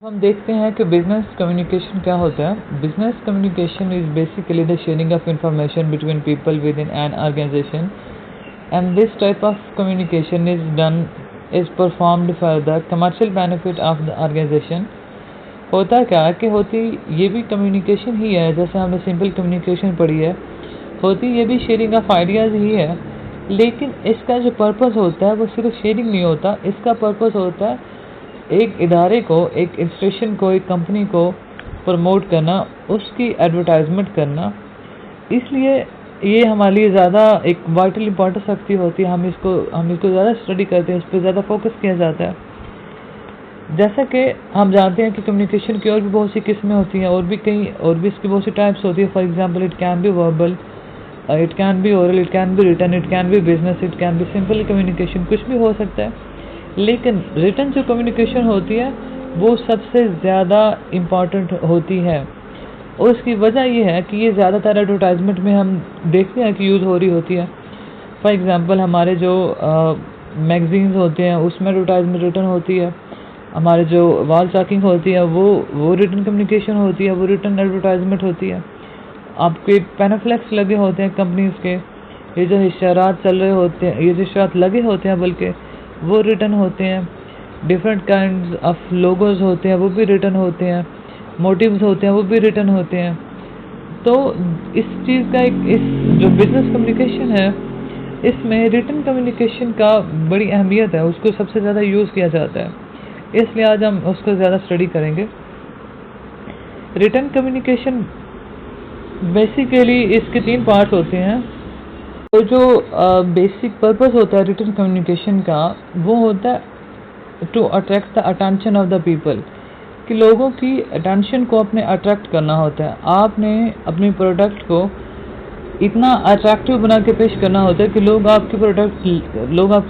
हम देखते हैं कि बिजनेस कम्युनिकेशन क्या होता है। Business communication is basically the sharing of information between people within an organisation and this type of communication is performed for the commercial benefit of the organisation. होता क्या है कि होती ये भी कम्युनिकेशन ही है, जैसे हमने सिंपल कम्युनिकेशन पढ़ी है, होती ये भी शेयरिंग ऑफ आइडियाज़ ही है। लेकिन इसका जो पर्पस होता है वो सिर्फ शेयरिंग नहीं होता, इसका पर्पस होता है एक इदारे को, एक इंस्टीट्यूशन को, एक कंपनी को प्रमोट करना, उसकी एडवर्टाइजमेंट करना। इसलिए ये हमारे लिए ज़्यादा एक वाइटल इंपॉर्टेंस रखती होती है। हम इसको ज़्यादा स्टडी करते हैं, इस पर ज़्यादा फोकस किया जाता है। जैसा कि हम जानते हैं कि कम्युनिकेशन की और भी बहुत सी किस्में होती हैं, और भी इसकी बहुत सी टाइप्स होती है। For example, it can be verbal, it can be oral, it can be written, it can be business, it can be simple communication, कुछ भी हो सकता है। लेकिन रिटन जो कम्युनिकेशन होती है वो सबसे ज़्यादा इम्पॉर्टेंट होती है, और उसकी वजह ये है कि ये ज़्यादातर एडवर्टाइजमेंट में हम देखते हैं कि यूज़ हो रही होती है। फॉर एग्ज़ाम्पल, हमारे जो मैगज़ीन्स होते हैं उसमें एडवर्टाइजमेंट रिटन होती है। हमारे जो वॉल चॉकिंग होती है वो रिटन कम्युनिकेशन होती है, वो रिटन एडवर्टाइजमेंट होती है। आपके पैनाफ्लेक्स लगे होते हैं कंपनीज़ के, ये जो इशारात चल रहे होते हैं, ये जो इशारात लगे होते हैं बल्कि वो रिटन होते हैं। डिफरेंट काइंड्स ऑफ लोगोज होते हैं, वो भी रिटन होते हैं। मोटिव्स होते हैं, वो भी रिटन होते हैं। तो इस चीज़ का इस जो बिजनेस कम्युनिकेशन है, इसमें रिटन कम्युनिकेशन का बड़ी अहमियत है, उसको सबसे ज़्यादा यूज़ किया जाता है। इसलिए आज हम उसको ज़्यादा स्टडी करेंगे। रिटन कम्युनिकेशन बेसिकली इसके 3 पार्ट्स होते हैं। तो जो बेसिक पर्पस होता है रिटन कम्युनिकेशन का, वो होता है to attract the attention of the people, कि लोगों की अटेंशन को अपने अट्रैक्ट करना होता है। आपने अपने प्रोडक्ट को इतना अट्रैक्टिव बना के पेश करना होता है कि लोग आपकी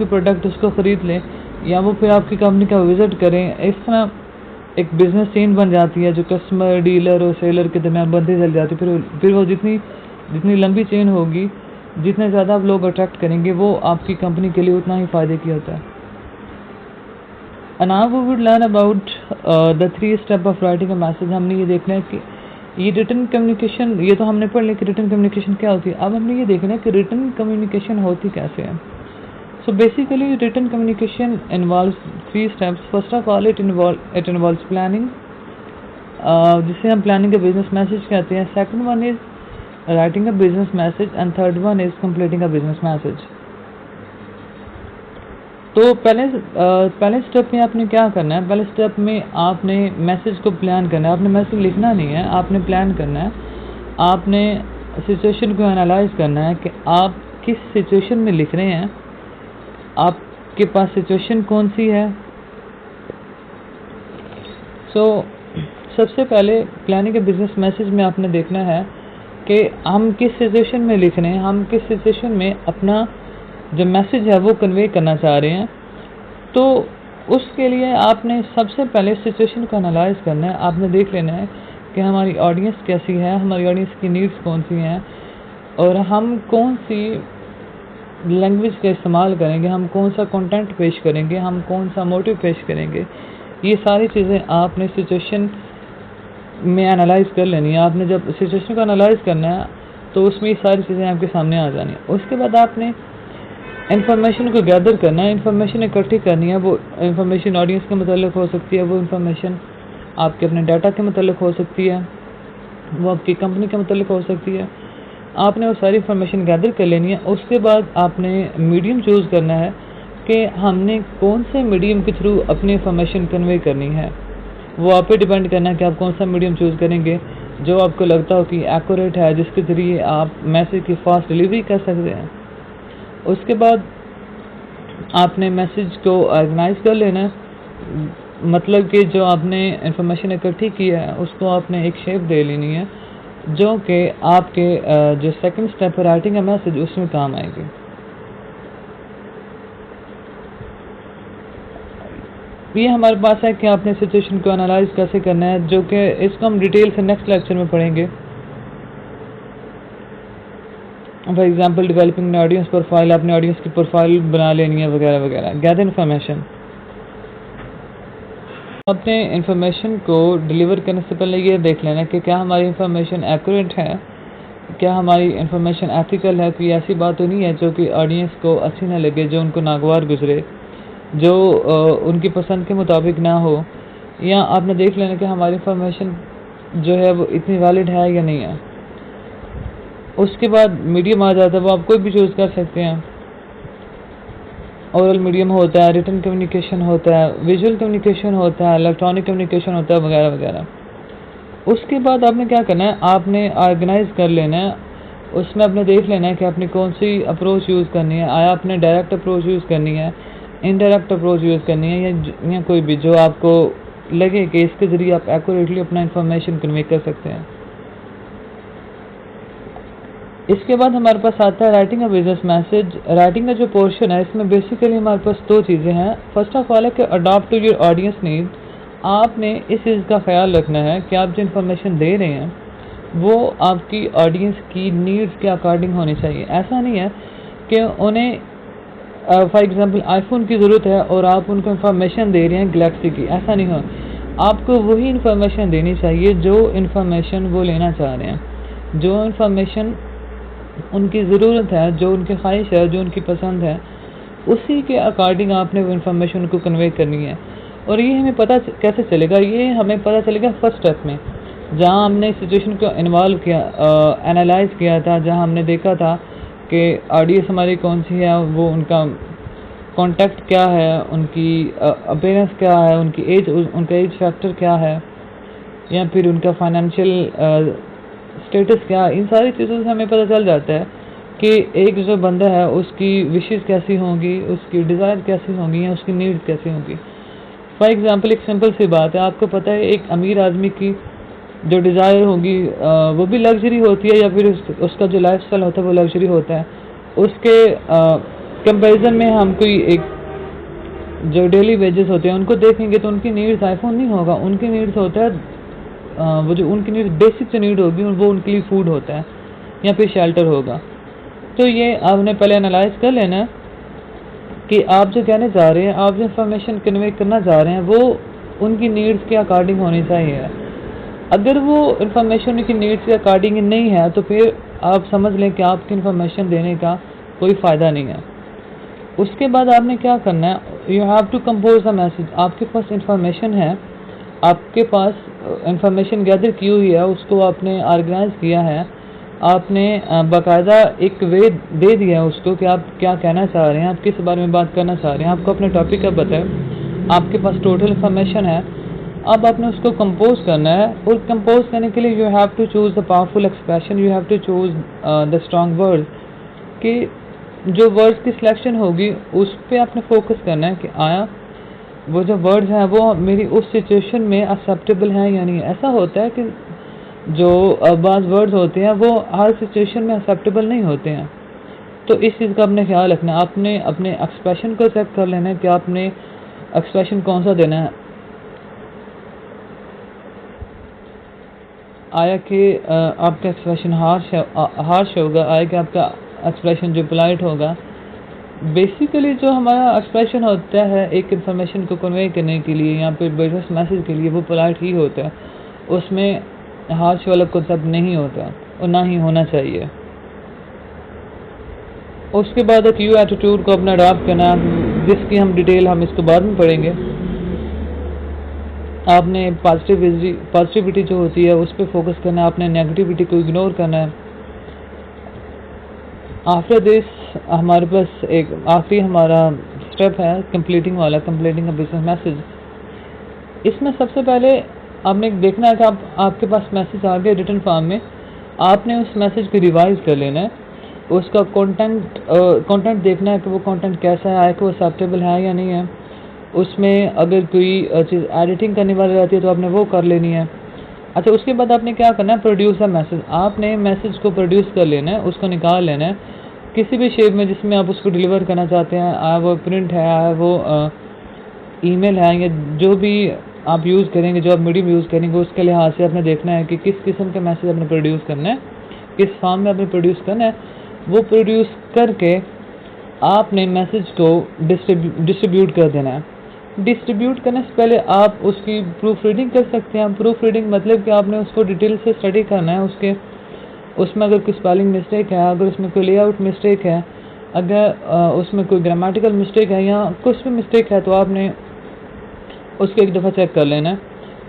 प्रोडक्ट उसको ख़रीद लें, या वो फिर आपकी कंपनी का विज़िट करें। इस तरह एक बिज़नेस चेन बन जाती है जो कस्टमर, डीलर और सेलर के दरमियान बनती चल जाती है। फिर वो जितनी लंबी चेन होगी, जितने ज़्यादा आप लोग अट्रैक्ट करेंगे, वो आपकी कंपनी के लिए उतना ही फ़ायदे की होता है। Now we would learn about the 3 step of writing a message. हमने ये देखना है कि ये रिटन कम्युनिकेशन, ये तो हमने पढ़ लिया कि रिटन कम्युनिकेशन क्या होती है। अब हमने ये देखना है कि रिटन कम्युनिकेशन होती कैसे है। So basically written communication involves 3 steps. First of all it involves planning, जिसे हम प्लानिंग का बिजनेस मैसेज कहते हैं। Second one is writing a business message, and third one is completing a business message. तो पहले स्टेप में आपने क्या करना है? पहले स्टेप में आपने मैसेज को प्लान करना है। आपने मैसेज लिखना नहीं है, आपने प्लान करना है। आपने सिचुएशन को एनालाइज करना है कि आप किस सिचुएशन में लिख रहे हैं, आपके पास सिचुएशन कौन सी है। सबसे पहले प्लानिंग के बिजनेस मैसेज में आपने देखना है कि हम किस सिचुएशन में लिख रहे हैं, हम किस सिचुएशन में अपना जो मैसेज है वो कन्वे करना चाह रहे हैं। तो उसके लिए आपने सबसे पहले सिचुएशन को एनालाइज करना है। आपने देख लेना है कि हमारी ऑडियंस कैसी है, हमारी ऑडियंस की नीड्स कौन सी हैं, और हम कौन सी लैंग्वेज का इस्तेमाल करेंगे, हम कौन सा कंटेंट पेश करेंगे, हम कौन सा मोटिव पेश करेंगे। ये सारी चीज़ें आपने सिचुएशन में एनालाइज कर लेनी है। आपने जब सिचुएशन को एनालाइज करना है तो उसमें ये सारी चीज़ें आपके सामने आ जानी है। उसके बाद आपने इन्फॉर्मेशन को गैदर करना है, इन्फॉर्मेशन इकट्ठी करनी है। वो इन्फॉर्मेशन ऑडियंस के मतलब हो सकती है, वो इन्फॉर्मेशन आपके अपने डाटा के मतलब हो सकती है, वो आपकी कंपनी के मतलब हो सकती है। आपने वो सारी इन्फॉर्मेशन गैदर कर लेनी है। उसके बाद आपने मीडियम चूज़ करना है कि हमने कौन से मीडियम के थ्रू अपनी इन्फॉर्मेशन कन्वे करनी है। वो आप पे डिपेंड करना है कि आप कौन सा मीडियम चूज़ करेंगे जो आपको लगता हो कि एक्यूरेट है, जिसके ज़रिए आप मैसेज की फास्ट डिलीवरी कर सकते हैं। उसके बाद आपने मैसेज को ऑर्गेनाइज कर लेना है, मतलब कि जो आपने इन्फॉर्मेशन इकट्ठी की है उसको आपने एक शेप दे लेनी है जो कि आपके जो सेकंड स्टेप है राइटिंग अ मैसेज, उसमें काम आएगी। ये हमारे पास है कि आपने सिचुएशन को एनालाइज कैसे करना है, जो कि इसको हम डिटेल से नेक्स्ट लेक्चर में पढ़ेंगे। For example, developing audience profile, अपने ऑडियंस की प्रोफाइल बना लेनी है वगैरह वगैरह। Gather information. अपने इंफॉर्मेशन को डिलीवर करने से पहले ये देख लेना कि क्या हमारी इंफॉर्मेशन एक्यूरेट है, क्या हमारी इंफॉर्मेशन एथिकल है, कोई ऐसी बात तो नहीं है जो कि ऑडियंस को अच्छी ना लगे, जो उनको नागवार गुजरे, जो उनकी पसंद के मुताबिक ना हो। या आपने देख लेना कि हमारी इंफॉर्मेशन जो है वो इतनी वैलिड है या नहीं है। उसके बाद मीडियम आ जाता है, वो आप कोई भी चूज़ कर सकते हैं। ओरल मीडियम होता है, रिटन कम्युनिकेशन होता है, विजुअल कम्युनिकेशन होता है, इलेक्ट्रॉनिक कम्युनिकेशन होता है, वगैरह वगैरह। उसके बाद आपने क्या करना है, आपने ऑर्गेनाइज कर लेना है। उसमें आपने देख लेना है कि आपने कौन सी अप्रोच यूज़ करनी है। आया आपने डायरेक्ट अप्रोच यूज़ करनी है, इनडायरेक्ट अप्रोच यूज़ करनी है, या कोई भी जो आपको लगे कि इसके ज़रिए आप एक्यूरेटली अपना इंफॉर्मेशन कन्वे कर सकते हैं। इसके बाद हमारे पास आता है writing a business message. Writing का जो पोर्शन है इसमें बेसिकली हमारे पास दो चीज़ें हैं। फर्स्ट ऑफ ऑल है कि adopt to your audience need. आपने इस चीज़ का ख्याल रखना है कि आप जो इन्फॉर्मेशन दे रहे हैं वो आपकी ऑडियंस की नीड्स के अकॉर्डिंग होनी चाहिए। ऐसा नहीं है कि उन्हें फॉर एग्जांपल आईफोन की ज़रूरत है और आप उनको इन्फॉर्मेशन दे रहे हैं गैलेक्सी की, ऐसा नहीं हो। आपको वही इन्फॉर्मेशन देनी चाहिए जो इन्फॉर्मेशन वो लेना चाह रहे हैं, जो इन्फॉर्मेशन उनकी ज़रूरत है, जो उनकी ख्वाहिश है, जो उनकी पसंद है, उसी के अकॉर्डिंग आपने वो इन्फॉर्मेशन उनको कन्वे करनी है। और ये हमें पता कैसे चलेगा, ये हमें पता चलेगा फर्स्ट स्टेप में, जहाँ हमने सिचुएशन को इन्वॉल्व किया, एनालाइज किया था, जहाँ हमने देखा था कि ऑडियंस हमारी कौन सी है, वो उनका कॉन्टेक्ट क्या है, उनकी अपीयरेंस क्या है, उनकी एज, उनका एज फैक्टर क्या है, या फिर उनका फाइनेंशियल स्टेटस क्या है। इन सारी चीज़ों से हमें पता चल जाता है कि एक जो बंदा है उसकी विशेज़ कैसी होंगी, उसकी डिज़ायर कैसी होंगी, या उसकी नीड्स कैसी होंगी। फॉर एग्जांपल एक सिंपल सी बात है, आपको पता है एक अमीर आदमी की जो डिज़ायर होगी वो भी लग्जरी होती है, या फिर उसका जो लाइफस्टाइल होता है वो लग्जरी होता है। उसके कंपैरिजन में हम कोई एक जो डेली वेजेस होते हैं उनको देखेंगे तो उनकी नीड्स आईफोन नहीं होगा, उनकी नीड्स होता है वो जो उनकी नीड बेसिक जो नीड होगी वो उनके लिए फूड होता है या फिर शेल्टर होगा। तो ये आपने पहले एनालाइज कर लेना है कि आप जो कहने जा रहे हैं, आप जो इन्फॉर्मेशन कन्वे करना चाह रहे हैं वो उनकी नीड्स के अकॉर्डिंग होनी चाहिए। अगर वो इन्फॉर्मेशन उनकी नीड्स के अकॉर्डिंग नहीं है तो फिर आप समझ लें कि आपकी इन्फॉर्मेशन देने का कोई फ़ायदा नहीं है। उसके बाद आपने क्या करना है, you have to compose the message. आपके पास इंफॉर्मेशन है, आपके पास इंफॉर्मेशन गैदर की हुई है, उसको आपने ऑर्गेनाइज किया है, आपने बाकायदा एक वे दे दिया है उसको कि आप क्या कहना चाह रहे हैं, आप किस बारे में बात करना चाह रहे हैं, आपको अपने टॉपिक का पता है, आपके पास टोटल इंफॉर्मेशन है। अब आपने उसको कंपोज करना है, और कंपोज करने के लिए you have to choose the powerful expression, you have to choose the strong word. कि जो वर्ड्स की सिलेक्शन होगी उस पर आपने फोकस करना है कि आया वो जो वर्ड्स हैं वो मेरी उस सिचुएशन में एक्सेप्टेबल हैं या नहीं। ऐसा होता है कि जो बाज़ वर्ड्स होते हैं वो हर सिचुएशन में एक्सेप्टेबल नहीं होते हैं, तो इस चीज़ का आपने ख्याल रखना है। आपने अपने एक्सप्रेशन को चेक कर लेना है कि आपने एक्सप्रेशन कौन सा देना है। आया कि आपका एक्सप्रेशन हार्श होगा, आया कि आपका एक्सप्रेशन जो पोलाइट होगा। बेसिकली जो हमारा एक्सप्रेशन होता है एक इन्फॉर्मेशन को कन्वे करने के लिए या फिर बिजनेस मैसेज के लिए, वो पोलाइट ही होता है, उसमें हार्श वाला कॉन्सेप्ट नहीं होता और ना ही होना चाहिए। उसके बाद एक यू एटीट्यूड को अपना अडॉप्ट करना, जिसकी हम डिटेल हम इसको बाद में पढ़ेंगे। आपने पॉजिटिविटी जो होती है उस पर फोकस करना है, आपने नेगेटिविटी को इग्नोर करना है। आफ्टर दिस हमारे पास एक आखिरी हमारा स्टेप है कंप्लीटिंग वाला, कंप्लीटिंग अ बिजनेस मैसेज। इसमें सबसे पहले आपने देखना है कि आपके पास मैसेज आ गया रिटन फॉर्म में, आपने उस मैसेज को रिवाइज कर लेना है, उसका कंटेंट देखना है कि वो कंटेंट कैसा है, आया कि वो एक्सेप्टेबल है या नहीं है। उसमें अगर कोई चीज़ एडिटिंग करने वाली रहती है तो आपने वो कर लेनी है। अच्छा, उसके बाद आपने क्या करना है, प्रोड्यूस अ मैसेज। आपने मैसेज को प्रोड्यूस कर लेना है, उसको निकाल लेना है किसी भी शेप में जिसमें आप उसको डिलीवर करना चाहते हैं। आया वो प्रिंट है, आया वो ईमेल है, या जो भी आप यूज़ करेंगे, जो आप मीडियम यूज़ करेंगे, उसके लिहाज से आपने देखना है कि किस किस्म का मैसेज आपने प्रोड्यूस करना है, किस फॉर्म में आपने प्रोड्यूस करना है। वो प्रोड्यूस करके आपने मैसेज को डिस्ट्रीब्यूट कर देना है। डिस्ट्रीब्यूट करने से पहले आप उसकी प्रूफ रीडिंग कर सकते हैं। प्रूफ रीडिंग मतलब कि आपने उसको डिटेल से स्टडी करना है, उसमें अगर कोई स्पेलिंग मिस्टेक है, अगर उसमें कोई लेआउट मिस्टेक है, अगर उसमें कोई ग्रामेटिकल मिस्टेक है या कुछ भी मिस्टेक है, तो आपने उसको एक दफ़ा चेक कर लेना है।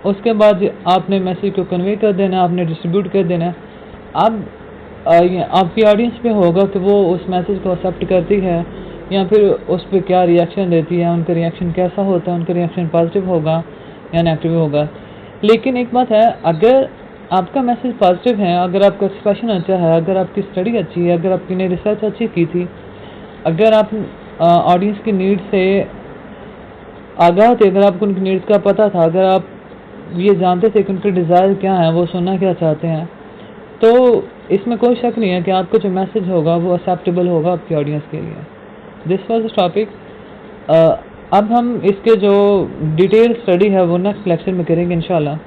उसके बाद आपने मैसेज को कन्वे कर देना है, आपने डिस्ट्रीब्यूट कर देना है। अब आपकी ऑडियंस पे होगा कि वो उस मैसेज को एक्सेप्ट करती है या फिर उस पर क्या रिएक्शन देती है, उनका रिएक्शन कैसा होता है, उनका रिएक्शन पॉजिटिव होगा या नेगेटिव होगा। लेकिन एक बात है, अगर आपका मैसेज पॉजिटिव है, अगर आपका एक्सप्रेशन अच्छा है, अगर आपकी स्टडी अच्छी है, अगर आपकी ने रिसर्च अच्छी की थी, अगर आप ऑडियंस की नीड से आगाह थे, अगर आपको उनकी नीड्स का पता था, अगर आप ये जानते थे कि उनके डिज़ायर क्या है, वो सुनना क्या चाहते हैं, तो इसमें कोई शक नहीं है कि आपका जो मैसेज होगा वो एक्सेप्टेबल होगा आपकी ऑडियंस के लिए। This was the topic. अब हम इसके जो डिटेल स्टडी है वो नेक्स्ट लेक्चर में करेंगे इंशाल्लाह।